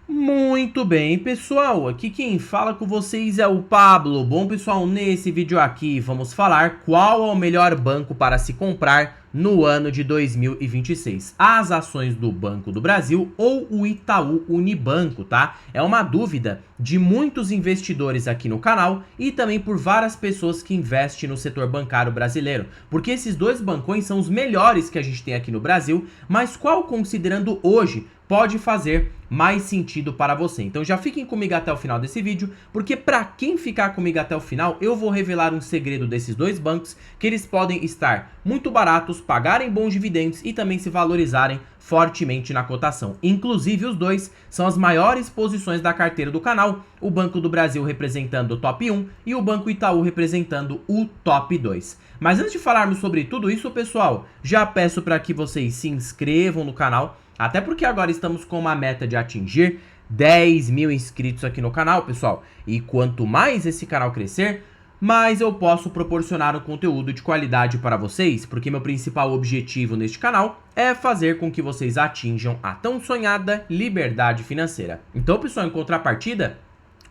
Muito bem, pessoal, aqui quem fala com vocês é o Pablo. Bom, pessoal, nesse vídeo aqui vamos falar qual é o melhor banco para se comprar no ano de 2026. As ações do Banco do Brasil ou o Itaú Unibanco, tá? É uma dúvida de muitos investidores aqui no canal e também por várias pessoas que investem no setor bancário brasileiro, porque esses dois bancões são os melhores que a gente tem aqui no Brasil, mas qual, considerando hoje, pode fazer mais sentido para você. Então já fiquem comigo até o final desse vídeo, porque para quem ficar comigo até o final, eu vou revelar um segredo desses dois bancos, que eles podem estar muito baratos, pagarem bons dividendos e também se valorizarem fortemente na cotação. Inclusive os dois são as maiores posições da carteira do canal, o Banco do Brasil representando o top 1 e o Banco Itaú representando o top 2. Mas antes de falarmos sobre tudo isso, pessoal, já peço para que vocês se inscrevam no canal, até porque agora estamos com uma meta de atingir 10 mil inscritos aqui no canal, pessoal. E quanto mais esse canal crescer, mais eu posso proporcionar um conteúdo de qualidade para vocês, porque meu principal objetivo neste canal é fazer com que vocês atinjam a tão sonhada liberdade financeira. Então, pessoal, em contrapartida,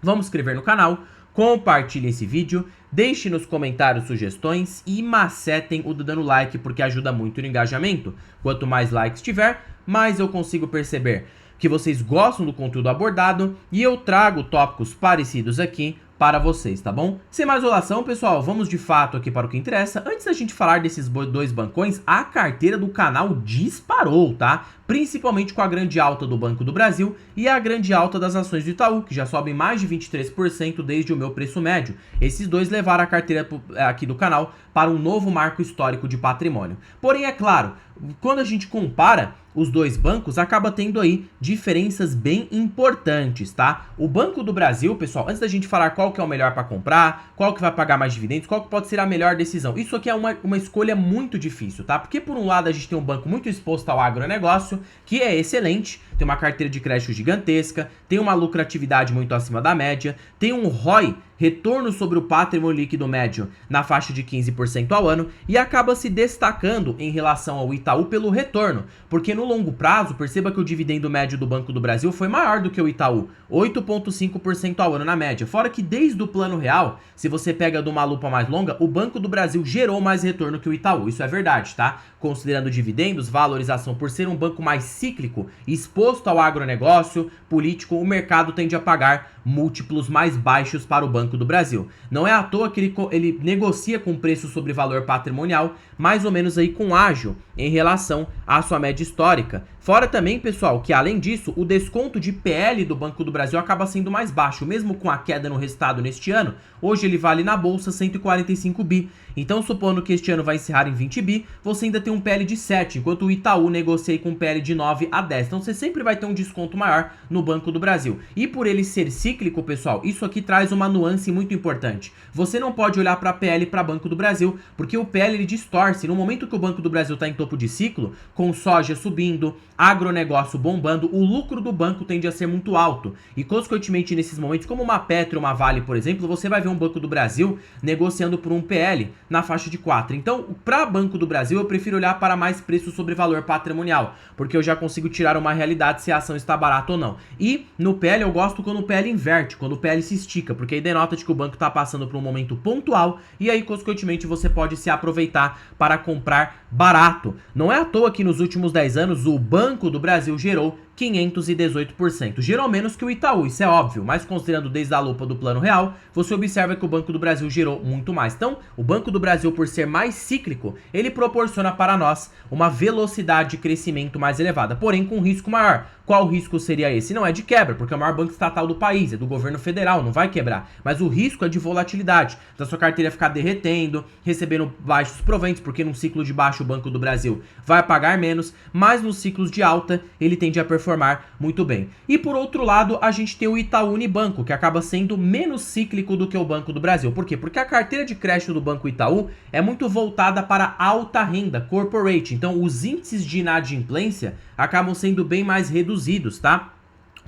vamos se inscrever no canal, compartilhe esse vídeo, deixe nos comentários sugestões e macetem o dando like, porque ajuda muito no engajamento. Quanto mais likes tiver, mais eu consigo perceber que vocês gostam do conteúdo abordado e eu trago tópicos parecidos aqui para vocês, tá bom? Sem mais enrolação, pessoal, vamos de fato aqui para o que interessa. Antes da gente falar desses dois bancões, a carteira do canal disparou, tá? Principalmente com a grande alta do Banco do Brasil e a grande alta das ações do Itaú, que já sobem mais de 23% desde o meu preço médio. Esses dois levaram a carteira aqui do canal para um novo marco histórico de patrimônio. Porém, é claro, quando a gente compara os dois bancos, acaba tendo aí diferenças bem importantes, tá? O Banco do Brasil, pessoal, antes da gente falar qual que é o melhor para comprar, qual que vai pagar mais dividendos, qual que pode ser a melhor decisão, isso aqui é uma escolha muito difícil, tá? Porque por um lado a gente tem um banco muito exposto ao agronegócio, que é excelente, tem uma carteira de crédito gigantesca, tem uma lucratividade muito acima da média, tem um ROI, retorno sobre o patrimônio líquido médio, na faixa de 15% ao ano e acaba se destacando em relação ao Itaú pelo retorno, porque no longo prazo, perceba que o dividendo médio do Banco do Brasil foi maior do que o Itaú, 8,5% ao ano na média, fora que desde o plano real, se você pega de uma lupa mais longa, o Banco do Brasil gerou mais retorno que o Itaú, isso é verdade, tá? Considerando dividendos, valorização, por ser um banco mais cíclico, exposto ao agronegócio, político, o mercado tende a pagar múltiplos mais baixos para o Banco do Brasil. Não é à toa que ele negocia com preço sobre valor patrimonial, mais ou menos aí com ágio em relação à sua média histórica. Fora também, pessoal, que além disso, o desconto de PL do Banco do Brasil acaba sendo mais baixo, mesmo com a queda no resultado neste ano. Hoje ele vale na bolsa 145 bi. Então, supondo que este ano vai encerrar em 20 bi, você ainda tem um PL de 7, enquanto o Itaú negocia com um PL de 9 a 10. Então, você sempre vai ter um desconto maior no Banco do Brasil. E por ele ser cíclico, pessoal, isso aqui traz uma nuance muito importante. Você não pode olhar para PL para Banco do Brasil, porque o PL ele distorce. No momento que o Banco do Brasil está em topo de ciclo, com soja subindo, agronegócio bombando, o lucro do banco tende a ser muito alto. E consequentemente nesses momentos, como uma Petro, uma Vale, por exemplo, você vai ver um Banco do Brasil negociando por um PL na faixa de 4. Então, para Banco do Brasil, eu prefiro olhar para mais preço sobre valor patrimonial, porque eu já consigo tirar uma realidade se a ação está barata ou não. E no PL eu gosto quando o PL inverte, quando o PL se estica, porque aí denota de que o banco está passando por um momento pontual e aí, consequentemente, você pode se aproveitar para comprar barato. Não é à toa que nos últimos 10 anos o Banco do Brasil gerou 518%. Gerou menos que o Itaú, isso é óbvio, mas considerando desde a lupa do plano real, você observa que o Banco do Brasil gerou muito mais. Então, o Banco do Brasil, por ser mais cíclico, ele proporciona para nós uma velocidade de crescimento mais elevada, porém com risco maior. Qual risco seria esse? Não é de quebra, porque é o maior banco estatal do país, é do governo federal, não vai quebrar. Mas o risco é de volatilidade, da sua carteira ficar derretendo, recebendo baixos proventos, porque num ciclo de baixo o Banco do Brasil vai pagar menos, mas nos ciclos de alta ele tende a performar muito bem. E por outro lado, a gente tem o Itaú Unibanco, que acaba sendo menos cíclico do que o Banco do Brasil. Por quê? Porque a carteira de crédito do Banco Itaú é muito voltada para alta renda, corporate. Então, os índices de inadimplência acabam sendo bem mais reduzidos, tá?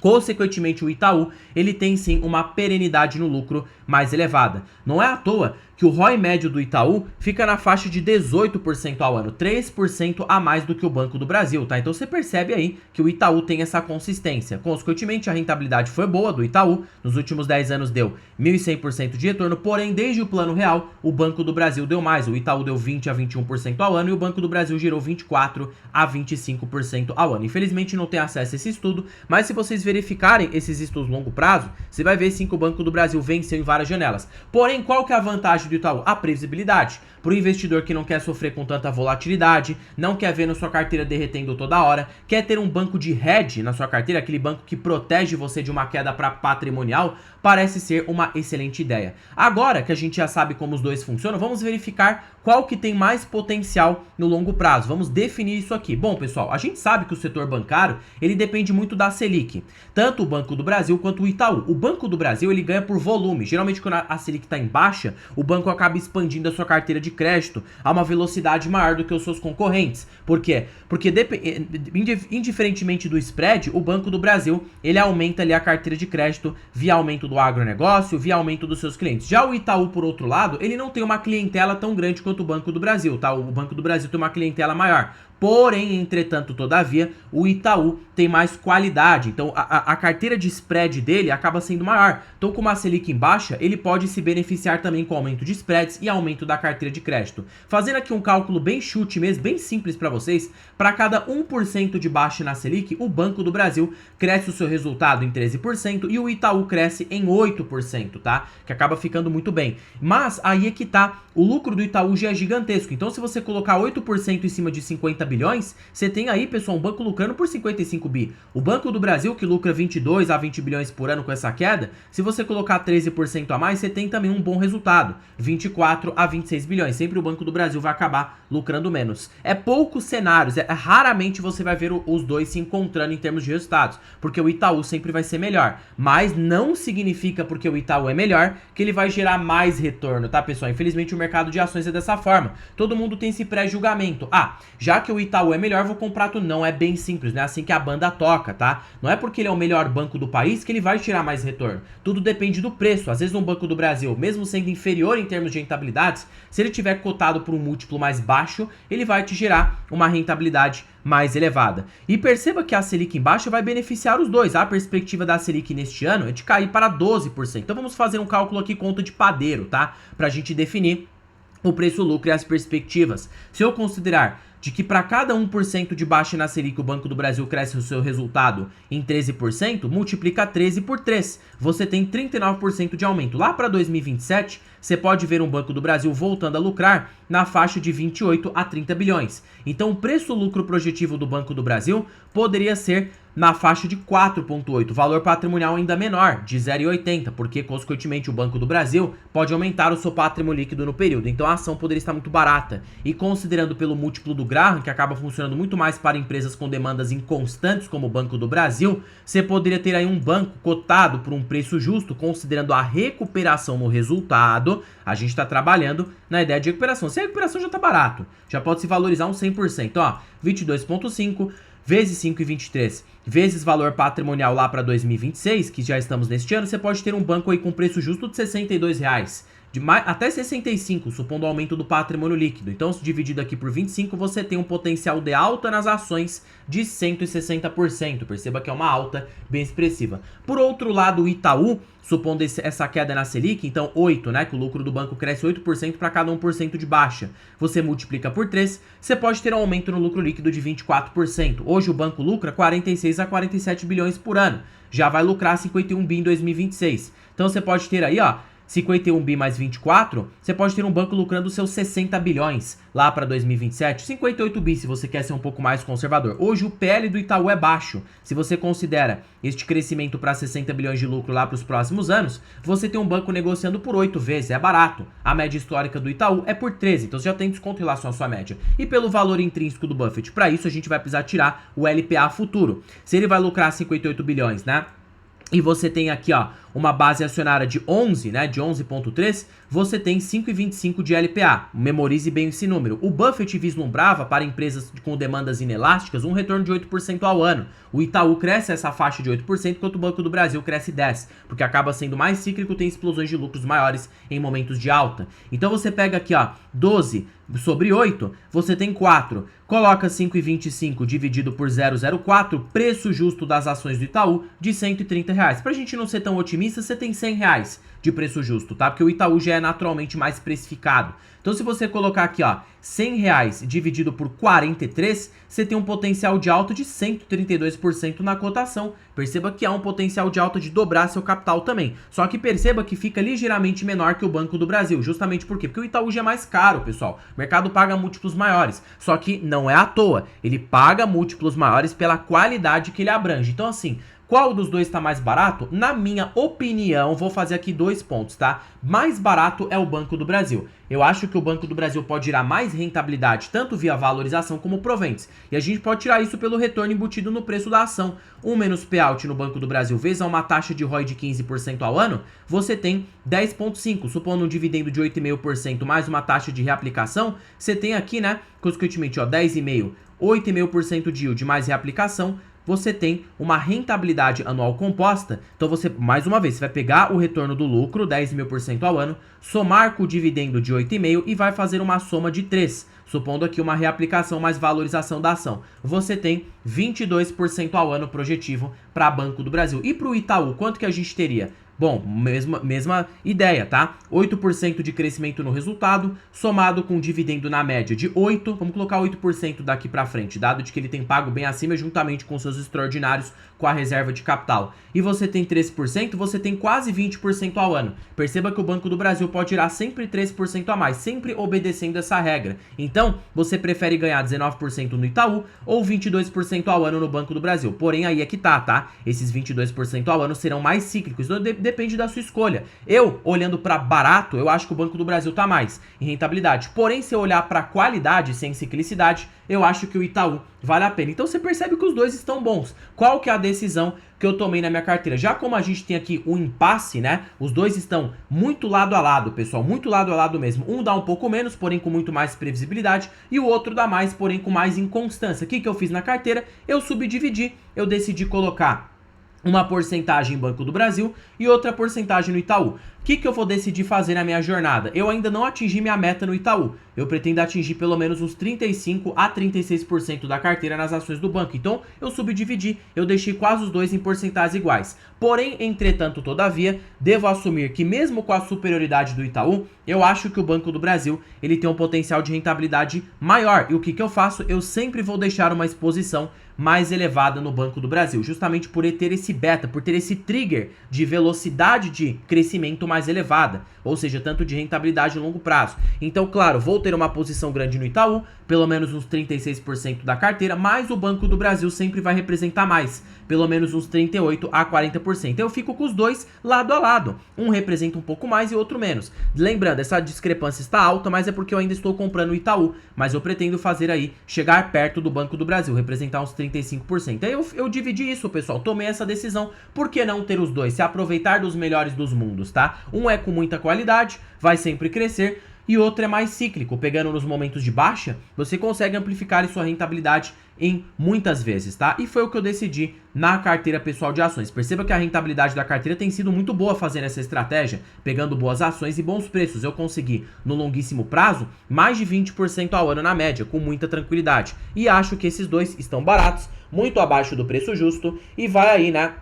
Consequentemente, o Itaú, ele tem sim uma perenidade no lucro mais elevada. Não é à toa que o ROI médio do Itaú fica na faixa de 18% ao ano, 3% a mais do que o Banco do Brasil, tá? Então você percebe aí que o Itaú tem essa consistência. Consequentemente, a rentabilidade foi boa do Itaú, nos últimos 10 anos deu 1.100% de retorno, porém, desde o Plano Real, o Banco do Brasil deu mais, o Itaú deu 20% a 21% ao ano e o Banco do Brasil gerou 24% a 25% ao ano. Infelizmente não tem acesso a esse estudo, mas se vocês verificarem esses estudos longo prazo, você vai ver sim que o Banco do Brasil venceu em várias janelas. Porém, qual que é a vantagem do Itaú? A previsibilidade. Para o investidor que não quer sofrer com tanta volatilidade, não quer ver na sua carteira derretendo toda hora, quer ter um banco de hedge na sua carteira, aquele banco que protege você de uma queda patrimonial, parece ser uma excelente ideia. Agora que a gente já sabe como os dois funcionam, vamos verificar qual que tem mais potencial no longo prazo. Vamos definir isso aqui. Bom, pessoal, a gente sabe que o setor bancário, ele depende muito da Selic. Tanto o Banco do Brasil quanto o Itaú. O Banco do Brasil, ele ganha por volume. Geralmente, quando a Selic está em baixa, o banco acaba expandindo a sua carteira de crédito a uma velocidade maior do que os seus concorrentes. Por quê? Porque, indiferentemente do spread, o Banco do Brasil, ele aumenta ali a carteira de crédito via aumento do agronegócio, via aumento dos seus clientes. Já o Itaú, por outro lado, ele não tem uma clientela tão grande quanto o Banco do Brasil, tá? O Banco do Brasil tem uma clientela maior. Porém, entretanto, todavia, o Itaú tem mais qualidade. Então, a carteira de spread dele acaba sendo maior. Então, com uma Selic em baixa, ele pode se beneficiar também com aumento de spreads e aumento da carteira de crédito. Fazendo aqui um cálculo bem chute mesmo, bem simples para vocês, para cada 1% de baixa na Selic, o Banco do Brasil cresce o seu resultado em 13% e o Itaú cresce em 8%, tá? Que acaba ficando muito bem. Mas aí é que tá, o lucro do Itaú já é gigantesco. Então, se você colocar 8% em cima de 50 bilhões, você tem aí, pessoal, um banco lucrando por 55 bi. O Banco do Brasil, que lucra 22 a 20 bilhões por ano com essa queda, se você colocar 13% a mais, você tem também um bom resultado, 24 a 26 bilhões. Sempre o Banco do Brasil vai acabar lucrando menos. É poucos cenários, raramente você vai ver os dois se encontrando em termos de resultados, porque o Itaú sempre vai ser melhor. Mas não significa, porque o Itaú é melhor, que ele vai gerar mais retorno, tá, pessoal? Infelizmente o mercado de ações é dessa forma. Todo mundo tem esse pré-julgamento. Ah, já que o Itaú é melhor, vou comprar tudo. Não é bem simples, não é assim que a banda toca, tá? Não é porque ele é o melhor banco do país que ele vai tirar mais retorno. Tudo depende do preço. Às vezes um Banco do Brasil, mesmo sendo inferior em termos de rentabilidades, se ele tiver cotado por um múltiplo mais baixo, ele vai te gerar uma rentabilidade mais elevada. E perceba que a Selic em baixa vai beneficiar os dois. A perspectiva da Selic neste ano é de cair para 12%. Então vamos fazer um cálculo aqui, conta de padeiro, tá? Pra gente definir o preço-lucro e as perspectivas. Se eu considerar de que para cada 1% de baixa na Selic o Banco do Brasil cresce o seu resultado em 13%, multiplica 13 por 3. Você tem 39% de aumento. Lá para 2027, você pode ver um Banco do Brasil voltando a lucrar na faixa de 28 a 30 bilhões. Então, o preço-lucro projetivo do Banco do Brasil poderia ser na faixa de 4,8, valor patrimonial ainda menor, de 0,80, porque, consequentemente, o Banco do Brasil pode aumentar o seu patrimônio líquido no período. Então, a ação poderia estar muito barata. E considerando pelo múltiplo do Graham, que acaba funcionando muito mais para empresas com demandas inconstantes, como o Banco do Brasil, você poderia ter aí um banco cotado por um preço justo, considerando a recuperação no resultado. A gente está trabalhando na ideia de recuperação. Se a recuperação já está barato, já pode se valorizar uns 100%. Ó, 22,5 vezes 5,23 vezes valor patrimonial lá para 2026, que já estamos neste ano, você pode ter um banco aí com preço justo de R$62. Até 65, supondo o aumento do patrimônio líquido. Então, se dividido aqui por 25, você tem um potencial de alta nas ações de 160%. Perceba que é uma alta bem expressiva. Por outro lado, o Itaú, supondo essa queda na Selic, então 8, né, que o lucro do banco cresce 8% para cada 1% de baixa. Você multiplica por 3, você pode ter um aumento no lucro líquido de 24%. Hoje o banco lucra 46 a 47 bilhões por ano. Já vai lucrar 51 bi em 2026. Então, você pode ter aí, ó, 51 bi mais 24, você pode ter um banco lucrando seus 60 bilhões lá para 2027, 58 bi se você quer ser um pouco mais conservador. Hoje o PL do Itaú é baixo. Se você considera este crescimento para 60 bilhões de lucro lá para os próximos anos, você tem um banco negociando por 8 vezes, é barato. A média histórica do Itaú é por 13, então você já tem desconto em relação à sua média. E pelo valor intrínseco do Buffett, para isso a gente vai precisar tirar o LPA futuro. Se ele vai lucrar 58 bilhões, né, e você tem aqui, ó, uma base acionária de 11, né, de 11,3, você tem 5,25 de LPA. Memorize bem esse número. O Buffett vislumbrava para empresas com demandas inelásticas um retorno de 8% ao ano. O Itaú cresce essa faixa de 8%, enquanto o Banco do Brasil cresce 10%, porque acaba sendo mais cíclico, tem explosões de lucros maiores em momentos de alta. Então você pega aqui, ó, 12 sobre 8, você tem 4. Coloca 5,25 dividido por 0,04, preço justo das ações do Itaú de R$130. Pra gente não ser tão otimista, você tem R$100 de preço justo, tá? Porque o Itaú já é naturalmente mais precificado. Então se você colocar aqui, ó, R$100 dividido por 43, você tem um potencial de alta de 132% na cotação. Perceba que há um potencial de alta de dobrar seu capital também. Só que perceba que fica ligeiramente menor que o Banco do Brasil. Justamente por quê? Porque o Itaú já é mais caro, pessoal. O mercado paga múltiplos maiores. Só que não é à toa. Ele paga múltiplos maiores pela qualidade que ele abrange. Então assim, qual dos dois está mais barato? Na minha opinião, vou fazer aqui 2 pontos, tá? Mais barato é o Banco do Brasil. Eu acho que o Banco do Brasil pode tirar mais rentabilidade, tanto via valorização como proventos. E a gente pode tirar isso pelo retorno embutido no preço da ação. Um menos payout no Banco do Brasil, vezes uma taxa de ROI de 15% ao ano, você tem 10,5%. Supondo um dividendo de 8,5% mais uma taxa de reaplicação, você tem aqui, né, consequentemente, ó, 10,5%, 8,5% de yield mais reaplicação, você tem uma rentabilidade anual composta. Então você, mais uma vez, você vai pegar o retorno do lucro, 10.000% ao ano, somar com o dividendo de 8,5% e vai fazer uma soma de 3, supondo aqui uma reaplicação mais valorização da ação. Você tem 22% ao ano projetivo para Banco do Brasil. E para o Itaú, quanto que a gente teria? Bom, mesma ideia, tá? 8% de crescimento no resultado, somado com dividendo na média de 8%, vamos colocar 8% daqui pra frente, dado de que ele tem pago bem acima juntamente com seus extraordinários com a reserva de capital. E você tem 13%, você tem quase 20% ao ano. Perceba que o Banco do Brasil pode tirar sempre 3% a mais, sempre obedecendo essa regra. Então, você prefere ganhar 19% no Itaú ou 22% ao ano no Banco do Brasil. Porém, aí é que tá? Esses 22% ao ano serão mais cíclicos, então depende da sua escolha. Eu, olhando para barato, eu acho que o Banco do Brasil tá mais em rentabilidade. Porém, se eu olhar para qualidade sem ciclicidade, eu acho que o Itaú vale a pena. Então você percebe que os dois estão bons. Qual que é a decisão que eu tomei na minha carteira? Já como a gente tem aqui um impasse, né? Os dois estão muito lado a lado, pessoal, muito lado a lado mesmo. Um dá um pouco menos, porém com muito mais previsibilidade, e o outro dá mais, porém com mais inconstância. O que eu fiz na carteira? Eu subdividi, eu decidi colocar uma porcentagem em Banco do Brasil e outra porcentagem no Itaú. O que eu vou decidir fazer na minha jornada? Eu ainda não atingi minha meta no Itaú. Eu pretendo atingir pelo menos uns 35% a 36% da carteira nas ações do banco. Então, eu subdividi, eu deixei quase os dois em porcentagens iguais. Porém, entretanto, todavia, devo assumir que mesmo com a superioridade do Itaú, eu acho que o Banco do Brasil, ele tem um potencial de rentabilidade maior. E o que eu faço? Eu sempre vou deixar uma exposição mais elevada no Banco do Brasil, justamente por ter esse beta, por ter esse trigger de velocidade de crescimento mais elevada, ou seja, tanto de rentabilidade a longo prazo. Então, claro, vou ter uma posição grande no Itaú, pelo menos uns 36% da carteira, mas o Banco do Brasil sempre vai representar mais, pelo menos uns 38% a 40%. Eu fico com os dois lado a lado, um representa um pouco mais e outro menos. Lembrando, essa discrepância está alta, mas é porque eu ainda estou comprando o Itaú, mas eu pretendo fazer aí, chegar perto do Banco do Brasil, representar uns 35%. Aí eu dividi isso, pessoal, tomei essa decisão. Por que não ter os dois? Se aproveitar dos melhores dos mundos, tá? Um é com muita qualidade, vai sempre crescer, e outro é mais cíclico. Pegando nos momentos de baixa, você consegue amplificar sua rentabilidade em muitas vezes, tá? E foi o que eu decidi na carteira pessoal de ações. Perceba que a rentabilidade da carteira tem sido muito boa fazendo essa estratégia, pegando boas ações e bons preços. Eu consegui, no longuíssimo prazo, mais de 20% ao ano na média, com muita tranquilidade. E acho que esses dois estão baratos, muito abaixo do preço justo, e vai aí, né,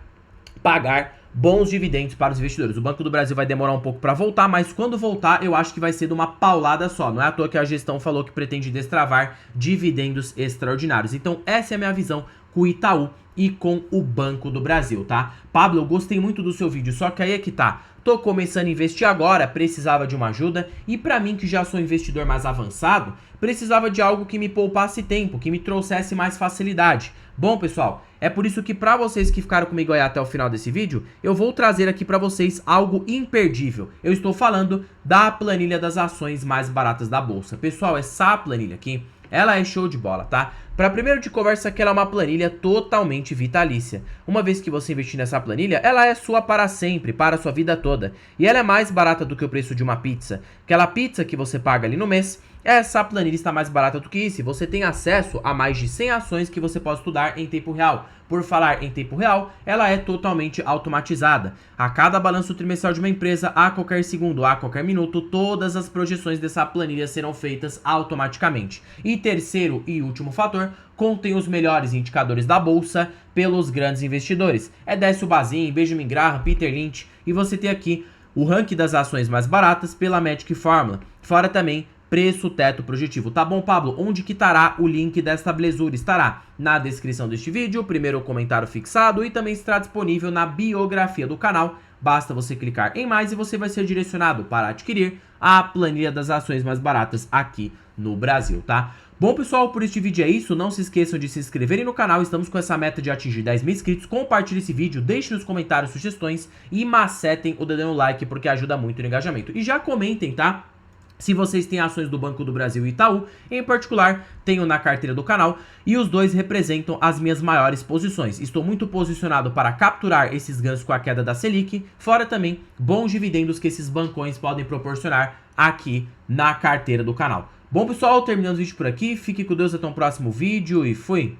pagar bons dividendos para os investidores. O Banco do Brasil vai demorar um pouco para voltar, mas quando voltar, eu acho que vai ser de uma paulada só. Não é à toa que a gestão falou que pretende destravar dividendos extraordinários. Então, essa é a minha visão com o Itaú e com o Banco do Brasil, tá? Pablo, eu gostei muito do seu vídeo, só que aí é que tá. Tô começando a investir agora, precisava de uma ajuda, e pra mim, que já sou investidor mais avançado, precisava de algo que me poupasse tempo, que me trouxesse mais facilidade. Bom, pessoal, é por isso que pra vocês que ficaram comigo aí até o final desse vídeo, eu vou trazer aqui pra vocês algo imperdível. Eu estou falando da planilha das ações mais baratas da bolsa. Pessoal, essa planilha aqui, ela é show de bola, tá? Para primeiro de conversa que ela é uma planilha totalmente vitalícia. Uma vez que você investir nessa planilha, ela é sua para sempre, para a sua vida toda. E ela é mais barata do que o preço de uma pizza. Aquela pizza que você paga ali no mês, essa planilha está mais barata do que isso. Você tem acesso a mais de 100 ações que você pode estudar em tempo real. Por falar em tempo real, ela é totalmente automatizada. A cada balanço trimestral de uma empresa, a qualquer segundo, a qualquer minuto, todas as projeções dessa planilha serão feitas automaticamente. E terceiro e último fator, contém os melhores indicadores da bolsa pelos grandes investidores. É Décio Bazin, Benjamin Graham, Peter Lynch, e você tem aqui o ranking das ações mais baratas pela Magic Formula. Fora também preço teto projetivo. Tá bom, Pablo? Onde que estará o link desta belezura? Estará na descrição deste vídeo, primeiro comentário fixado, e também estará disponível na biografia do canal. Basta você clicar em mais e você vai ser direcionado para adquirir a planilha das ações mais baratas aqui no Brasil, tá? Bom, pessoal, por este vídeo é isso. Não se esqueçam de se inscreverem no canal. Estamos com essa meta de atingir 10 mil inscritos. Compartilhe esse vídeo, deixe nos comentários sugestões e macetem o dedão no like, porque ajuda muito no engajamento. E já comentem, tá? Se vocês têm ações do Banco do Brasil e Itaú, em particular, tenho na carteira do canal, e os dois representam as minhas maiores posições. Estou muito posicionado para capturar esses ganhos com a queda da Selic, fora também bons dividendos que esses bancões podem proporcionar aqui na carteira do canal. Bom, pessoal, terminando o vídeo por aqui. Fique com Deus, até o próximo vídeo e fui!